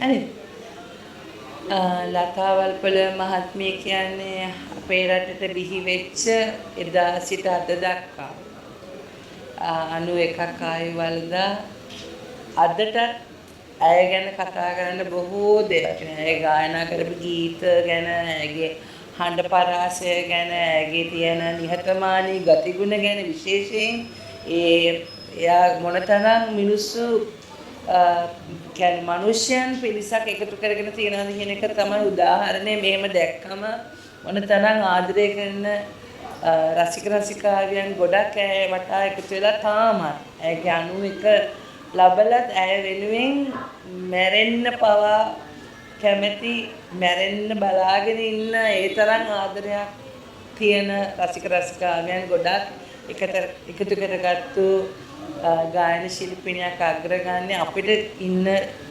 හරි. ලතා වල්පොල මහත්මිය කියන්නේ අපේ රටට බිහි වෙච්ච එදා සිට අද දක්වා 91ක් ආයු වලදා අදටත් ඇය ගැන කතා කරන්න බොහෝ දෙයක්. ඇය ගායනා කරපු ගීත ගැන, ඇයගේ හඬ පරාසය ගැන, ඇයගේ තියෙන නිහතමානී ගතිගුණ ගැන විශේෂයෙන් එයා මොනතරම් මිනිස්සු කියන්නේ මිනිස්යන් පිරිසක් එකතු කරගෙන තියනවාද කියන එක තමයි උදාහරණය. මෙහෙම දැක්කම මොනතරම් ආදරය කරන රසික රසිකාවියන් ගොඩක් ඇය වටා එකතු වෙලා තාමත් ඇයගේ 91 ලබලත් ඇය වෙනුවෙන් මැරෙන්න පවා කැමැති, මැරෙන්න බලාගෙන ඉන්න ඒ තරම් ආදරයක් තියෙන රසික රසිකාවියන් ගොඩක් එකතු කරගත්තු ගායන ශිල්පිනියක් අග්‍රගාන්නේ. අපිට ඉන්න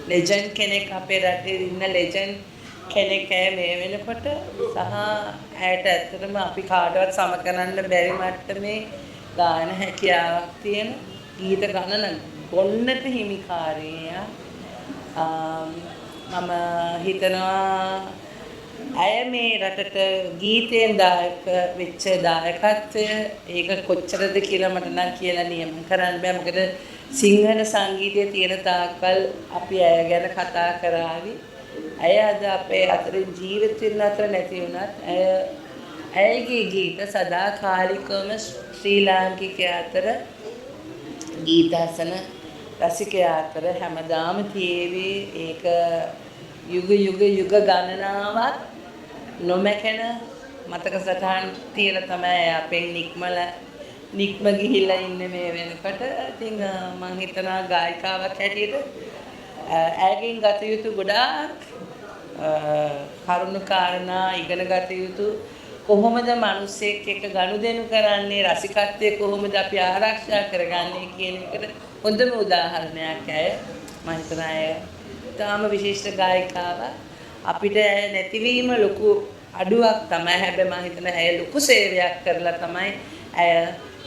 ලෙජන්ඩ් කෙනෙක්, අපේ රටේ ඉන්න ලෙජන්ඩ් කෙනෙක් ඇය මේ වෙනකොට. සහ ඇයට ඇත්තටම අපි කාටවත් සම කරන්න බැරි මට්ටමේ ගායන හැකියාවක් තියෙන, ගීත ගණන ගොන්නට හිමිකාරිය. මම හිතනවා ඇය මේ රටට ගීතයෙන් දායක වෙච්ච දායකත්වය ඒක කොච්චරද කියලා මට නම් කියලා නියම කරන්න බෑ. මොකද සිංහල සංගීතයේ තියෙන තාක්කල් අපි ඇය ගැන කතා කරાવી. ඇය අද අපේ අතරින් ජීවිතින් අතර නැති වුණත් ඇයගේ ගීත සදාකාලිකවම ශ්‍රී ලාංකිකයා අතර, ගීතාසන රසිකයා අතර හැමදාම තියේවි. ඒක යුග ගණනාවක් නොමැකෙන මතක සටහන් තියලා තමයි අපෙන් නික්ම ගිහිල්ලා ඉන්නේ මේ වෙනකොට. ඉතින් මම හිතනවා ගායිකාවක් හැටියට ඇයගෙන් ගත යුතු ගොඩාක් කරුණු කාරණා ඉගෙන ගත යුතු. කොහොමද මිනිස්සෙක් එක්ක ගනුදෙනු කරන්නේ, රසිකත්වයේ කොහොමද අපි ආරක්ෂා කරගන්නේ කියන එකට හොඳම උදාහරණයක් ඇය. මම හිතනවා ඇය තාම විශිෂ්ට ගායිකාවක්. අපිට ඇය නැතිවීම ලොකු අඩුවක් තමයි. හැබැයි මම හිතනවා ඇය ලොකු සේවයක් කරලා තමයි ඇය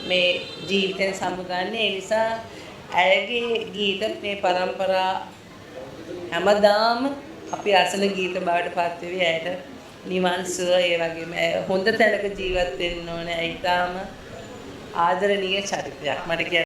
මේ ජීවිතෙන් සමුගන්නේ. ඒ නිසා ඇයගේ ගීත මේ පරම්පරා හැමදාම අපි අසන ගීත බවට පත් වෙවි. ඇයට නිවන් සුව. ඒ වගේම හොඳ තැනක ජීවත් වෙන්න ඕනේ. ඒ ඊටාම ආදරණීය චරිතයක් මට කියන්න